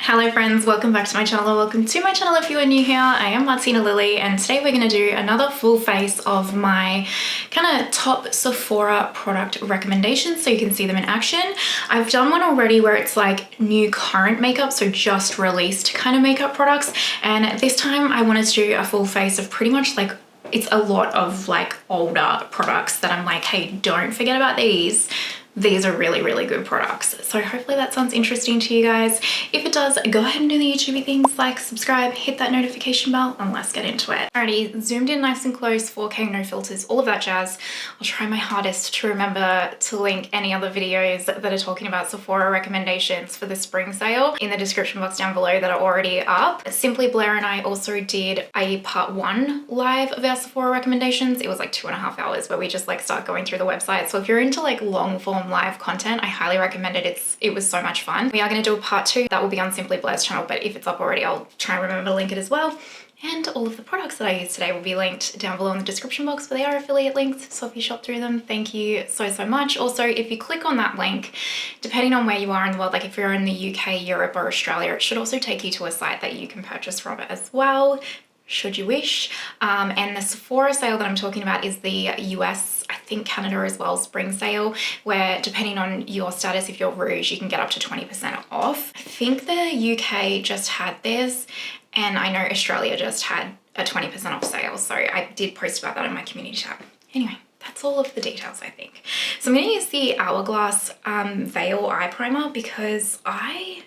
Hello friends, welcome back to my channel. Welcome to my channel if you are new here. I am Martina Lily and today we're going to do another full face of my kind of top Sephora product recommendations so you can see them in action. I've done one already where it's like new current makeup, so just released kind of makeup products, and this time I wanted to do a full face of pretty much like it's a lot of like older products that I'm like, hey, don't forget about these. These are really, really good products. So hopefully that sounds interesting to you guys. If it does, go ahead and do the YouTubey things like subscribe, hit that notification bell, and let's get into it. Alrighty, zoomed in nice and close, 4K, no filters, all of that jazz. I'll try my hardest to remember to link any other videos that are talking about Sephora recommendations for the spring sale in the description box down below that are already up. Simply Blair and I also did a part 1 live of our Sephora recommendations. It was like 2.5 hours where we just like start going through the website. So if you're into like long form live content, I highly recommend it. It was so much fun. We are going to do a part 2 that will be on Simply Blair's channel, but if it's up already, I'll try and remember to link it as well. And all of the products that I use today will be linked down below in the description box, but they are affiliate links, so if you shop through them, thank you so much. Also, if you click on that link, depending on where you are in the world, like if you're in the UK, Europe, or Australia, it should also take you to a site that you can purchase from it as well, should you wish. And the Sephora sale that I'm talking about is the US, I think Canada as well, spring sale, where depending on your status, if you're Rouge, you can get up to 20% off. I think the UK just had theirs, and I know Australia just had a 20% off sale, so I did post about that in my community tab. Anyway, that's all of the details, I think. So I'm going to use the Hourglass Veil Eye Primer because I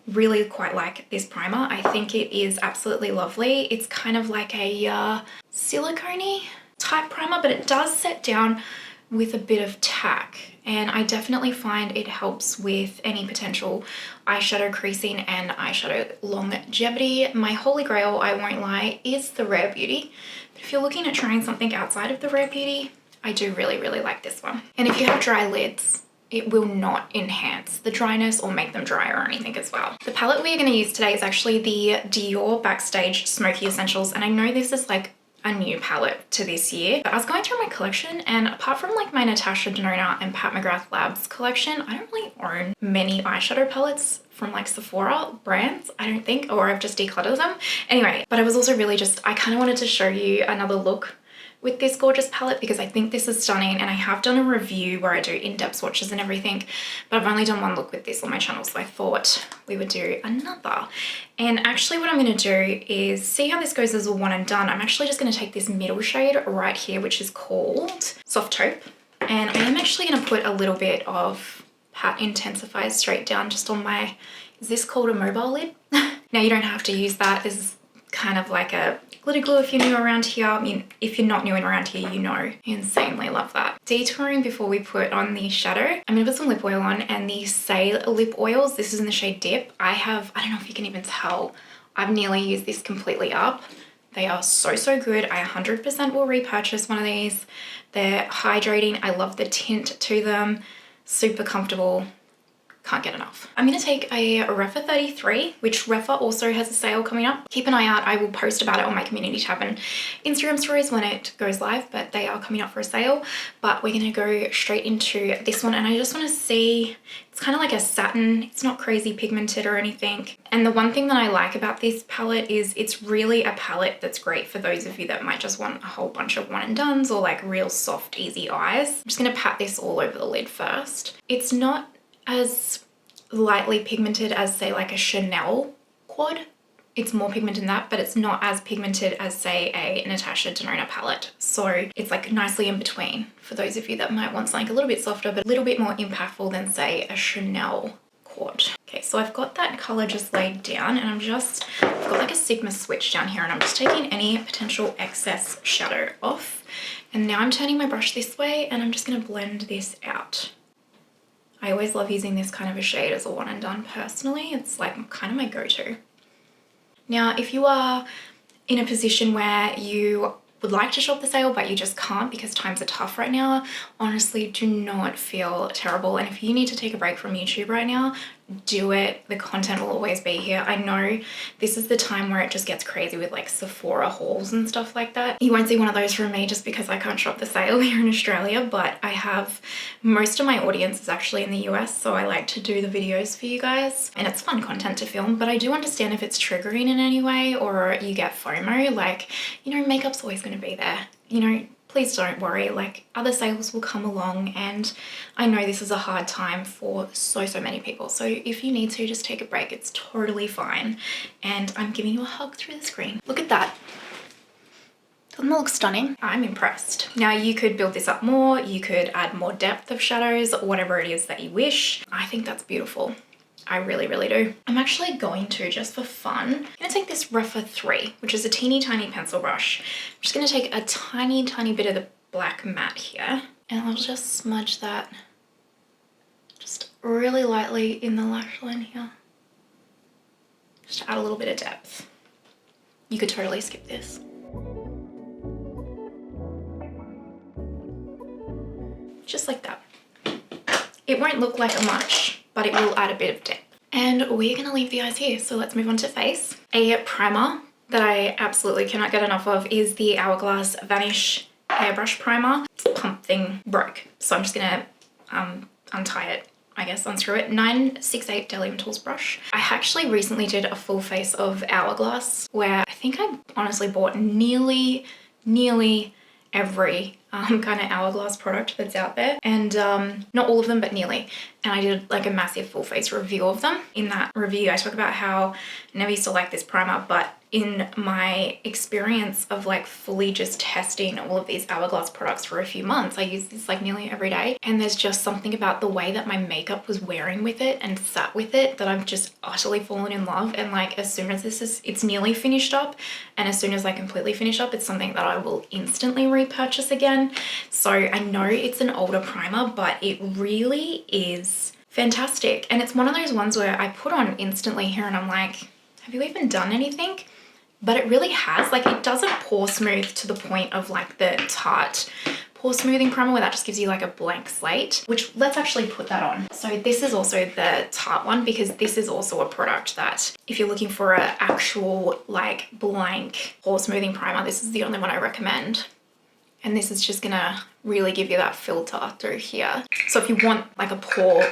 really quite like this primer. I think it is absolutely lovely. It's kind of like a silicone-y type primer, but it does set down with a bit of tack, and I definitely find it helps with any potential eyeshadow creasing and eyeshadow longevity. My holy grail, I won't lie, is the Rare Beauty, but if you're looking at trying something outside of the Rare Beauty, I do really like this one. And if you have dry lids, it will not enhance the dryness or make them dry or anything as well. The palette we're going to use today is actually the Dior Backstage Smokey Essentials, and I know this is like a new palette to this year, but I was going through my collection, and apart from like my Natasha Denona and Pat McGrath Labs collection, I don't really own many eyeshadow palettes from like Sephora brands, I don't think, or I've just decluttered them. Anyway, but I was also really just, I kind of wanted to show you another look with this gorgeous palette because I think this is stunning, and I have done a review where I do in-depth swatches and everything, but I've only done one look with this on my channel, so I thought we would do another. And actually what I'm going to do is see how this goes as a one and done. I'm actually just going to take this middle shade right here, which is called Soft Taupe, and I am actually going to put a little bit of Pat Intensifier straight down just on my, is this called a mobile lid? Now you don't have to use that. This is kind of like a glitter glue if you're new around here. I mean, if you're not new and around here, you know. I insanely love that. Detouring before we put on the shadow, I'm gonna put some lip oil on, and the Say lip oils, this is in the shade Dip. I don't know if you can even tell, I've nearly used this completely up. They are so good. I 100% will repurchase one of these. They're hydrating. I love the tint to them. Super comfortable. Can't get enough. I'm going to take a Refa 33, which Refa also has a sale coming up. Keep an eye out. I will post about it on my community tab and Instagram stories when it goes live, but they are coming up for a sale. But we're going to go straight into this one, and I just want to see, it's kind of like a satin. It's not crazy pigmented or anything. And the one thing that I like about this palette is it's really a palette that's great for those of you that might just want a whole bunch of one and dones or like real soft, easy eyes. I'm just going to pat this all over the lid first. It's not as lightly pigmented as say like a Chanel quad. It's more pigmented than that, but it's not as pigmented as say a Natasha Denona palette. So it's like nicely in between for those of you that might want something a little bit softer but a little bit more impactful than say a Chanel quad. Okay, so I've got that color just laid down, and I've got like a Sigma switch down here, and I'm just taking any potential excess shadow off. And now I'm turning my brush this way, and I'm just going to blend this out. I always love using this kind of a shade as a one and done personally. It's like kind of my go-to. Now, if you are in a position where you would like to shop the sale but you just can't because times are tough right now, honestly, do not feel terrible. And if you need to take a break from YouTube right now, do it. The content will always be here. I know this is the time where it just gets crazy with like Sephora hauls and stuff like that. You won't see one of those from me just because I can't shop the sale here in Australia, but I have most of my audience is actually in the US, so I like to do the videos for you guys and it's fun content to film. But I do understand if it's triggering in any way or you get FOMO, like, you know, makeup's always going to be there, you know. Please don't worry, like other sales will come along, and I know this is a hard time for so many people. So if you need to, just take a break. It's totally fine. And I'm giving you a hug through the screen. Look at that. Doesn't that look stunning? I'm impressed. Now you could build this up more. You could add more depth of shadows, whatever it is that you wish. I think that's beautiful. I really do. I'm actually going to, just for fun, I'm gonna take this Refa 3, which is a teeny tiny pencil brush. I'm just gonna take a tiny bit of the black matte here, and I'll just smudge that just really lightly in the lash line here. Just to add a little bit of depth. You could totally skip this. Just like that. It won't look like much, but it will add a bit of depth. And we're gonna leave the eyes here, so let's move on to face. A primer that I absolutely cannot get enough of is the Hourglass Vanish Airbrush Primer. This pump thing broke, so I'm just gonna untie it, I guess, unscrew it. 968 Delium Tools brush. I actually recently did a full face of Hourglass where I think I honestly bought nearly every kind of Hourglass product that's out there, and not all of them, but nearly. And I did like a massive full face review of them. In that review I talk about how I never used to like this primer, but in my experience of like fully just testing all of these Hourglass products for a few months, I use this like nearly every day, and there's just something about the way that my makeup was wearing with it and sat with it that I've just utterly fallen in love. And like as soon as it's nearly finished up, and as soon as I completely finish up, it's something that I will instantly repurchase again. So I know it's an older primer, but it really is fantastic. And it's one of those ones where I put on instantly here and I'm like, have you even done anything? But it really has. Like, it doesn't pore smooth to the point of like the Tarte pore smoothing primer where that just gives you like a blank slate, which let's actually put that on. So this is also the Tarte one, because this is also a product that if you're looking for an actual like blank pore smoothing primer, this is the only one I recommend. And this is just gonna really give you that filter through here. So if you want like a pore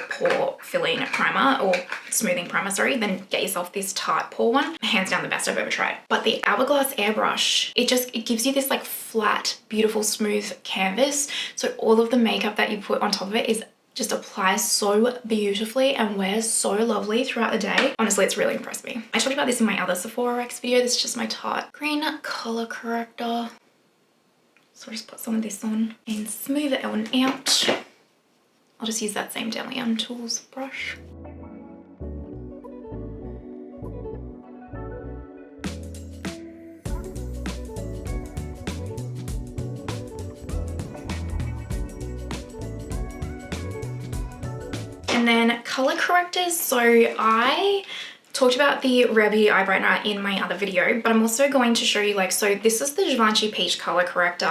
filling primer, or smoothing primer, sorry, then get yourself this Tarte pore one. Hands down the best I've ever tried. But the Hourglass Airbrush, it gives you this like flat, beautiful, smooth canvas. So all of the makeup that you put on top of it is just applies so beautifully and wears so lovely throughout the day. Honestly, it's really impressed me. I talked about this in my other Sephora X video. This is just my Tarte Green Color Corrector. So I'll just put some of this on and smooth it on out. I'll just use that same Delium Tools brush. And then color correctors. So I talked about the Rare Beauty Eye Brightener in my other video, but I'm also going to show you like, so this is the Givenchy Peach Color Corrector,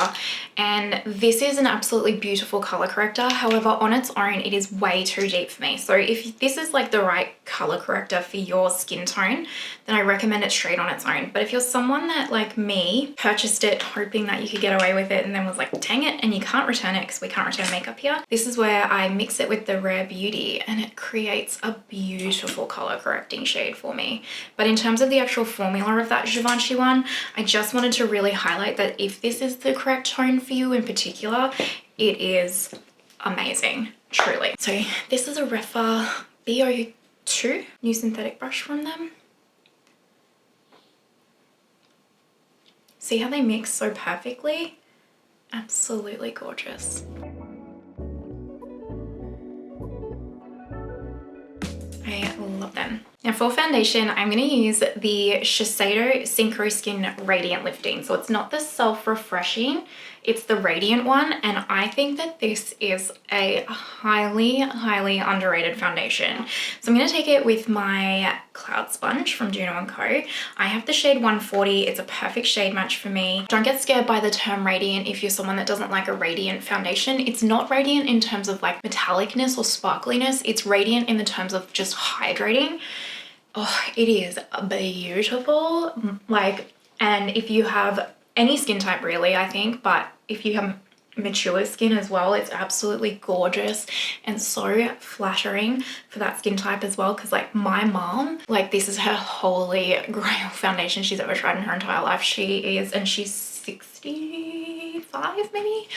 and this is an absolutely beautiful color corrector. However, on its own, it is way too deep for me. So if this is like the right color corrector for your skin tone, then I recommend it straight on its own. But if you're someone that, like me, purchased it hoping that you could get away with it and then was like, dang it, and you can't return it because we can't return makeup here, this is where I mix it with the Rare Beauty and it creates a beautiful color correcting shade for me. But in terms of the actual formula of that Givenchy one, I just wanted to really highlight that if this is the correct tone for you in particular, it is amazing, truly. So this is a Refa BO2 new synthetic brush from them. See how they mix so perfectly? Absolutely gorgeous. I love them. Now for foundation, I'm going to use the Shiseido Synchro Skin Radiant Lifting. So it's not the self-refreshing, It's the Radiant one, and I think that this is a highly, highly underrated foundation. So I'm going to take it with my Cloud Sponge from Juno & Co. I have the shade 140. It's a perfect shade match for me. Don't get scared by the term radiant if you're someone that doesn't like a radiant foundation. It's not radiant in terms of like metallicness or sparkliness. It's radiant in the terms of just hydrating. Oh, it is beautiful. Like, and if you have any skin type really, I think, but if you have mature skin as well, it's absolutely gorgeous and so flattering for that skin type as well. Because like my mom, like this is her holy grail foundation she's ever tried in her entire life. She's 65 maybe,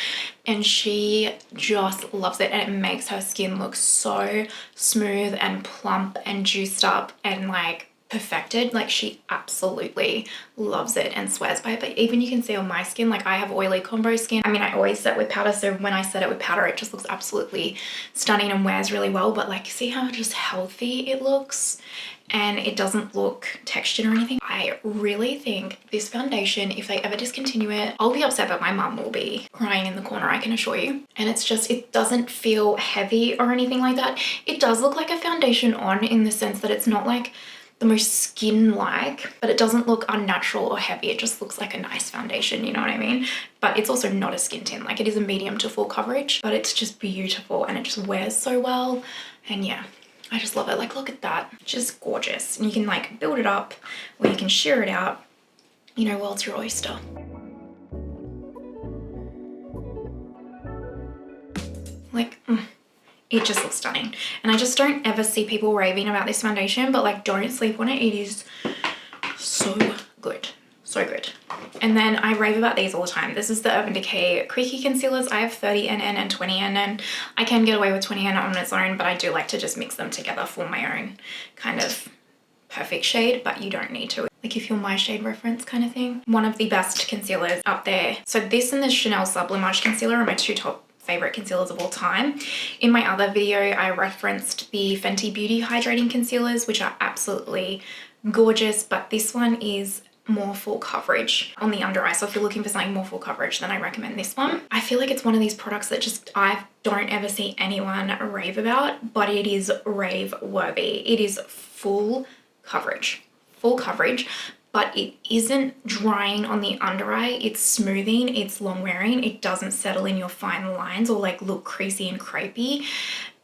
and she just loves it, and it makes her skin look so smooth and plump and juiced up and like perfected. Like she absolutely loves it and swears by it. But even you can see on my skin, like I have oily combo skin. I mean, I always set with powder, so when I set it with powder it just looks absolutely stunning and wears really well. But like, see how just healthy it looks, and it doesn't look textured or anything. I really think this foundation, if they ever discontinue it, I'll be upset, but my mum will be crying in the corner, I can assure you. And it's just, it doesn't feel heavy or anything like that. It does look like a foundation on, in the sense that it's not like the most skin-like, but it doesn't look unnatural or heavy. It just looks like a nice foundation, you know what I mean? But it's also not a skin tint. Like, it is a medium to full coverage, but it's just beautiful and it just wears so well. And yeah, I just love it. Like, look at that, just gorgeous. And you can like build it up or you can shear it out, you know, well, it's your oyster. Like, it just looks stunning. And I just don't ever see people raving about this foundation, but like, don't sleep on it. It is so good, so good. And then I rave about these all the time. This is the Urban Decay Quickie concealers. I have 30NN and 20NN. I can get away with 20NN on its own, but I do like to just mix them together for my own kind of perfect shade, but you don't need to. Like if you're my shade reference kind of thing. One of the best concealers up there. So this and the Chanel Sublimage concealer are my two top favorite concealers of all time. In my other video, I referenced the Fenty Beauty hydrating concealers, which are absolutely gorgeous, but this one is more full coverage on the under eye. So if you're looking for something more full coverage, then I recommend this one. I feel like it's one of these products that just I don't ever see anyone rave about, but it is rave worthy. It is full coverage, but it isn't drying on the under eye. It's smoothing, it's long wearing, it doesn't settle in your fine lines or like look creasy and crepey,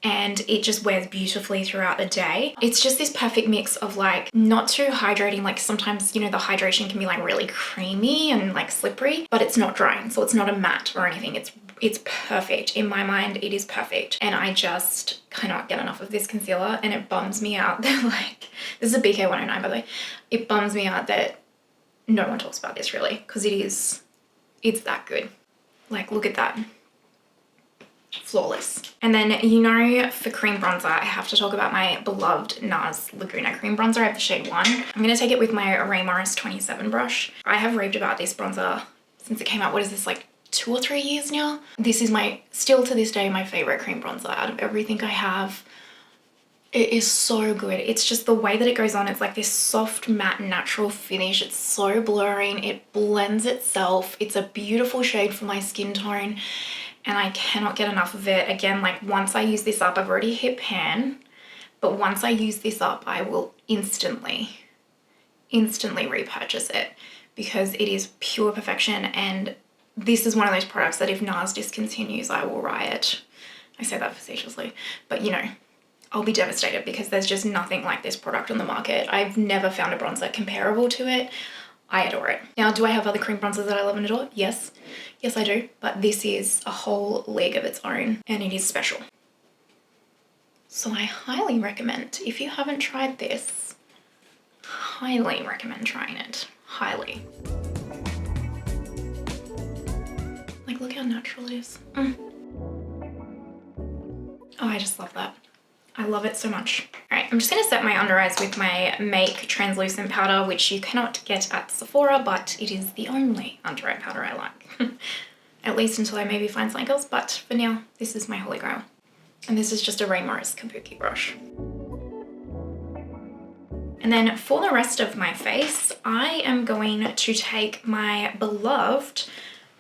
and it just wears beautifully throughout the day. It's just this perfect mix of like not too hydrating, like sometimes, you know, the hydration can be like really creamy and like slippery, but it's not drying, so it's not a matte or anything. It's perfect. In my mind, it is perfect. And I just cannot get enough of this concealer, and it bums me out that like, this is a BK 109 by the way. It bums me out that no one talks about this really, because it's that good. Like, look at that. Flawless. And then, you know, for cream bronzer, I have to talk about my beloved Nars Laguna cream bronzer. I have the shade 1. I'm going to take it with my Ray Morris 27 brush. I have raved about this bronzer since it came out. What is this, like 2 or 3 years now? This is still to this day, my favorite cream bronzer out of everything I have. It is so good. It's just the way that it goes on. It's like this soft matte natural finish. It's so blurring. It blends itself. It's a beautiful shade for my skin tone, and I cannot get enough of it. Again, like once I use this up, I've already hit pan, but once I use this up, I will instantly repurchase it because it is pure perfection. And this is one of those products that if Nars discontinues, I will riot. I say that facetiously, but you know, I'll be devastated because there's just nothing like this product on the market. I've never found a bronzer comparable to it. I adore it. Now, do I have other cream bronzers that I love and adore? Yes. Yes, I do. But this is a whole league of its own, and it is special. So I highly recommend, if you haven't tried this, highly recommend trying it. Highly. Like, look how natural it is. Oh, I just love that. I love it so much. All right, I'm just gonna set my under eyes with my Make translucent powder, which you cannot get at Sephora, but it is the only under eye powder I like. At least until I maybe find something else, but for now, this is my holy grail. And this is just a Ray Morris Kabuki brush. And then for the rest of my face, I am going to take my beloved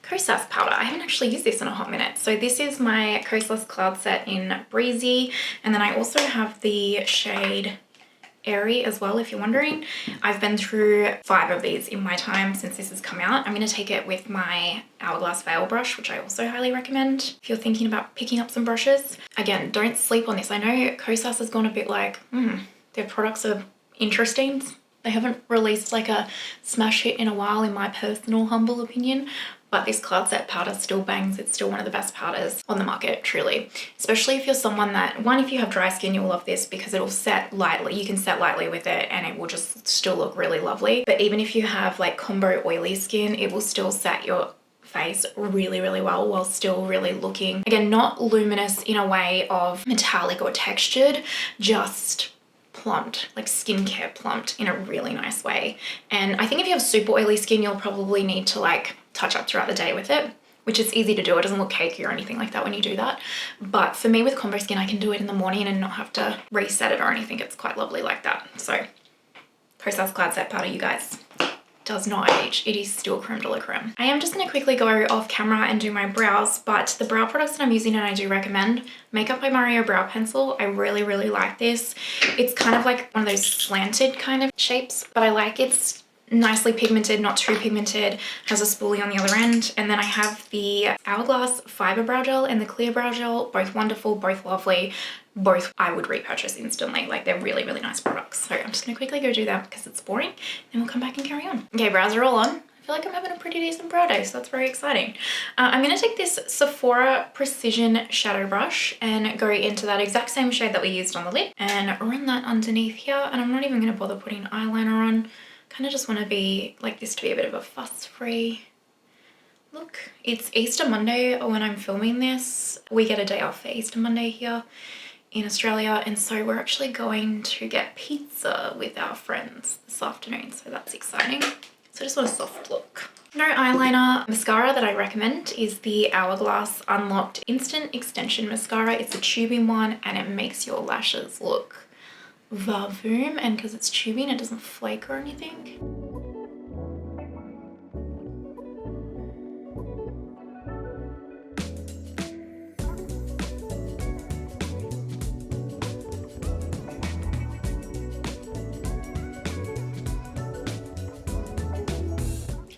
Kosas powder. I haven't actually used this in a hot minute. So this is my Kosas Cloud Set in Breezy. And then I also have the shade Airy as well, if you're wondering. I've been through 5 of these in my time since this has come out. I'm going to take it with my Hourglass veil brush, which I also highly recommend if you're thinking about picking up some brushes. Again, don't sleep on this. I know Kosas has gone a bit like, their products are interesting. They haven't released like a smash hit in a while, in my personal humble opinion. But this Cloud Set powder still bangs. It's still one of the best powders on the market, truly. Especially if you're someone that, one, if you have dry skin, you'll love this because it'll set lightly. You can set lightly with it and it will just still look really lovely. But even if you have like combo oily skin, it will still set your face really, really well while still really looking, again, not luminous in a way of metallic or textured, just plumped, like skincare plumped in a really nice way. And I think if you have super oily skin, you'll probably need to like touch up throughout the day with it, which is easy to do. It doesn't look cakey or anything like that when you do that. But for me with combo skin, I can do it in the morning and not have to reset it or anything. It's quite lovely like that. So Kosas Cloud Set powder, you guys, does not age. It is still creme de la creme. I am just going to quickly go off camera and do my brows, but the brow products that I'm using and I do recommend, Makeup by Mario Brow Pencil. I really, really like this. It's kind of like one of those slanted kind of shapes, but I like it's nicely pigmented, not too pigmented, has a spoolie on the other end. And then I have the Hourglass Fiber Brow Gel and the Clear Brow Gel, both wonderful, both lovely, both I would repurchase instantly. Like they're really, really nice products. So I'm just gonna quickly go do that because it's boring, and we'll come back and carry on. Okay, brows are all on. I feel like I'm having a pretty decent brow day, so that's very exciting. I'm gonna take this Sephora Precision Shadow Brush and go into that exact same shade that we used on the lid and run that underneath here. And I'm not even gonna bother putting eyeliner on. Kind of just want to be like this to be a bit of a fuss-free look. It's Easter Monday when I'm filming this. We get a day off for Easter Monday here in Australia, and so we're actually going to get pizza with our friends this afternoon, so that's exciting. So I just want a soft look. No eyeliner. Mascara that I recommend is the Hourglass Unlocked Instant Extension Mascara. It's a tubing one and it makes your lashes look vavoom, and because it's tubing it doesn't flake or anything.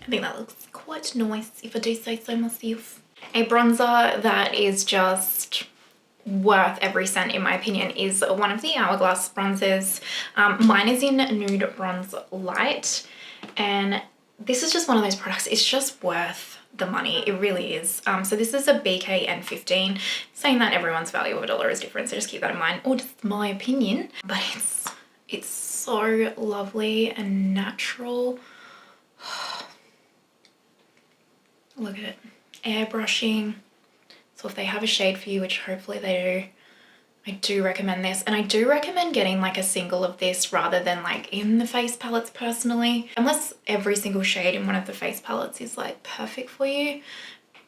I think that looks quite nice if I do say so myself. A bronzer that is just worth every cent in my opinion is one of the Hourglass bronzers. Mine is in Nude Bronze Light, and this is just one of those products, it's just worth the money. It really is. So this is a BKN15. Saying that everyone's value of $1 is different, so just keep that in mind, or just my opinion. But it's so lovely and natural. Look at it. Airbrushing. So if they have a shade for you, which hopefully they do, I do recommend this. And I do recommend getting like a single of this rather than like in the face palettes personally. Unless every single shade in one of the face palettes is like perfect for you.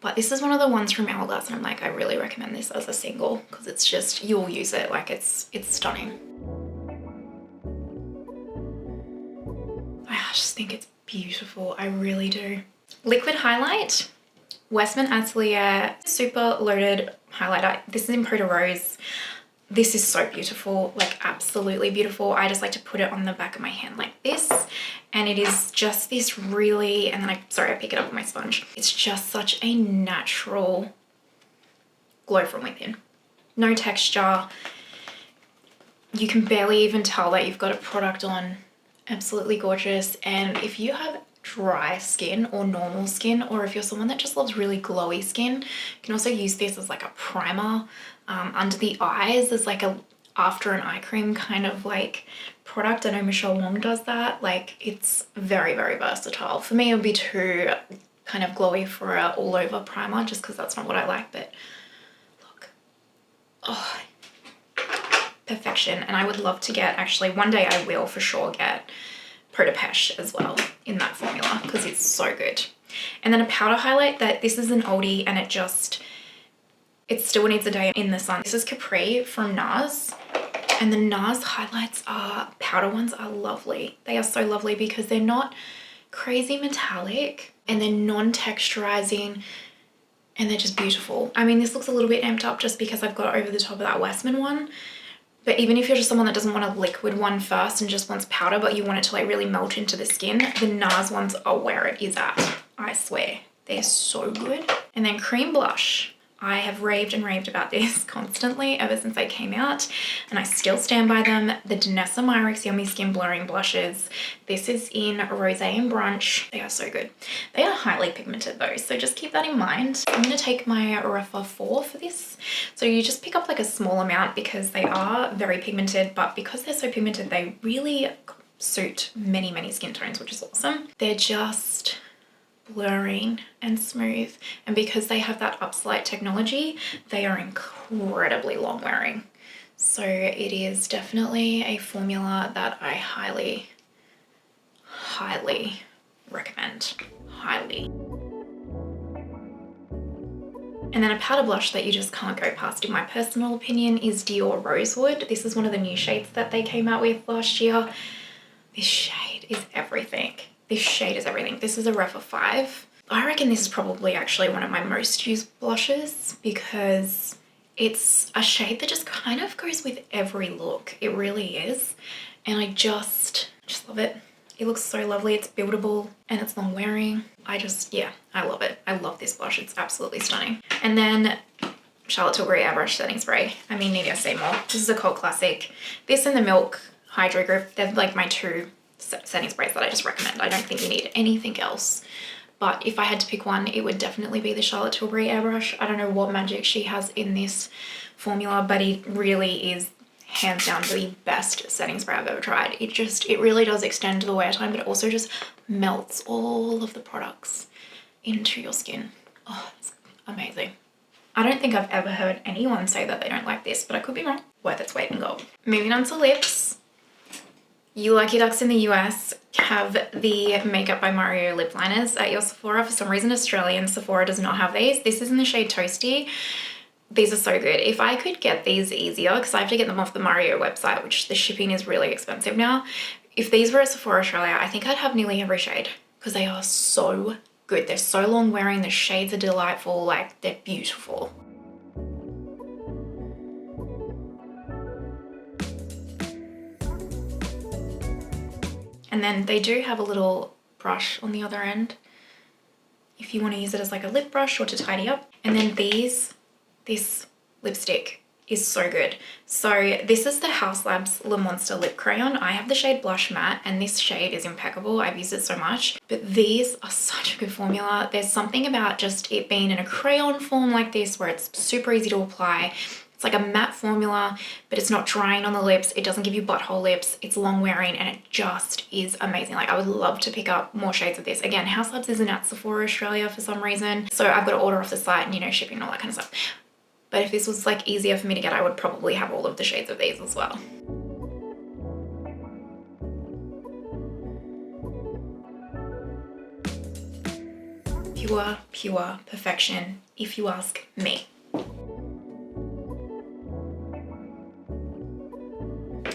But this is one of the ones from Hourglass and I'm like, I really recommend this as a single because it's just, you'll use it. Like it's stunning. I just think it's beautiful. I really do. Liquid highlight. Westman Atelier Super Loaded Highlighter. This is in Poda Rose. This is so beautiful, like absolutely beautiful. I just like to put it on the back of my hand like this. And it is just this really, and then I pick it up with my sponge. It's just such a natural glow from within. No texture. You can barely even tell that you've got a product on. Absolutely gorgeous. And if you have dry skin or normal skin, or if you're someone that just loves really glowy skin, you can also use this as like a primer under the eyes as like a after an eye cream kind of like product. I know Michelle Wong does that. Like it's very, very versatile. For me it would be too kind of glowy for a all over primer just because that's not what I like, but look, oh, perfection. And I would love to get, actually one day I will for sure get Prada Pesh as well in that formula because it's so good. And then a powder highlight that this is an oldie and it still needs a day in the sun. This is Capri from Nars, and the Nars highlights powder ones are lovely. They are so lovely because they're not crazy metallic, and they're non-texturizing, and they're just beautiful. I mean, this looks a little bit amped up just because I've got over the top of that Westman one. But even if you're just someone that doesn't want a liquid one first and just wants powder, but you want it to like really melt into the skin, the Nars ones are where it is at. I swear, they're so good. And then cream blush. I have raved and raved about this constantly ever since they came out, and I still stand by them. The Danessa Myricks Yummy Skin Blurring Blushes. This is in Rosé and Brunch. They are so good. They are highly pigmented though, so just keep that in mind. I'm going to take my Refa 4 for this. So you just pick up like a small amount because they are very pigmented, but because they're so pigmented, they really suit many, many skin tones, which is awesome. They're just blurring and smooth, and because they have that upslight technology, they are incredibly long wearing. So it is definitely a formula that I highly recommend. Highly. And then a powder blush that you just can't go past, in my personal opinion, is Dior Rosewood. This is one of the new shades that they came out with last year. This shade is everything. This shade is everything. This is a Refa 5. I reckon this is probably actually one of my most used blushes because it's a shade that just kind of goes with every look. It really is. And I just love it. It looks so lovely. It's buildable and it's long wearing. Yeah, I love it. I love this blush. It's absolutely stunning. And then Charlotte Tilbury Airbrush Setting Spray. I mean, need I say more? This is a cult classic. This and the Milk Hydro Grip, they're like my two setting sprays that I just recommend. I don't think you need anything else. But if I had to pick one, it would definitely be the Charlotte Tilbury Airbrush. I don't know what magic she has in this formula, but it really is hands down the best setting spray I've ever tried. It really does extend the wear time, but it also just melts all of the products into your skin. Oh, it's amazing. I don't think I've ever heard anyone say that they don't like this, but I could be wrong. Worth its weight in gold. Moving on to lips. You lucky ducks in the US have the Makeup by Mario lip liners at your Sephora. For some reason, Australian Sephora does not have these. This is in the shade Toasty. These are so good. If I could get these easier, because I have to get them off the Mario website, which the shipping is really expensive now. If these were at Sephora Australia, I think I'd have nearly every shade because they are so good. They're so long wearing. The shades are delightful. Like, they're beautiful. And then they do have a little brush on the other end if you want to use it as like a lip brush or to tidy up. And then this lipstick is so good. So this is the House Labs Le Monster Lip Crayon. I have the shade Blush Matte and this shade is impeccable. I've used it so much, but these are such a good formula. There's something about just it being in a crayon form like this where it's super easy to apply. It's like a matte formula, but it's not drying on the lips. It doesn't give you butthole lips. It's long wearing and it just is amazing. Like, I would love to pick up more shades of this. Again, House Labs isn't at Sephora Australia for some reason, so I've got to order off the site and, you know, shipping and all that kind of stuff. But if this was like easier for me to get, I would probably have all of the shades of these as well. Pure perfection, if you ask me.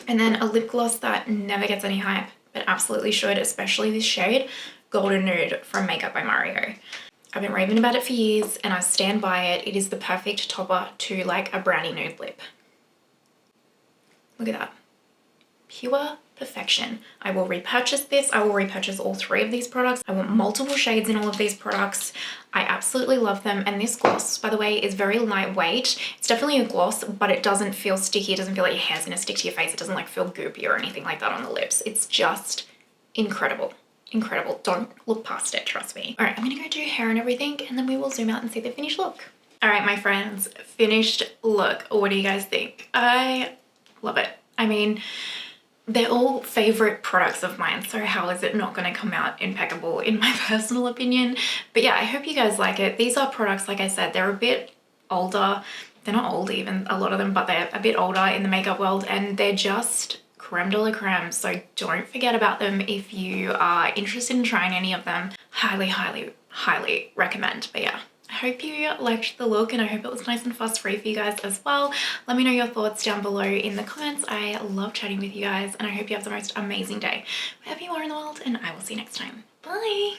And then a lip gloss that never gets any hype, but absolutely should, especially this shade, Golden Nude from Makeup by Mario. I've been raving about it for years and I stand by it. It is the perfect topper to like a brownie nude lip. Look at that. Pure perfection. I will repurchase this. I will repurchase all 3 of these products. I want multiple shades in all of these products. I absolutely love them. And this gloss, by the way, is very lightweight. It's definitely a gloss, but it doesn't feel sticky. It doesn't feel like your hair's gonna stick to your face. It doesn't like feel goopy or anything like that on the lips. It's just incredible. Incredible. Don't look past it, trust me. All right, I'm gonna go do hair and everything and then we will zoom out and see the finished look. All right, my friends, finished look. What do you guys think? I love it. I mean, they're all favorite products of mine, so how is it not going to come out impeccable in my personal opinion? But yeah, I hope you guys like it. These are products, like I said, they're a bit older. They're not old even, a lot of them, but they're a bit older in the makeup world and they're just creme de la creme. So don't forget about them if you are interested in trying any of them. Highly recommend. But yeah, I hope you liked the look and I hope it was nice and fuss free for you guys as well. Let me know your thoughts down below in the comments. I love chatting with you guys and I hope you have the most amazing day wherever you are in the world and I will see you next time. Bye.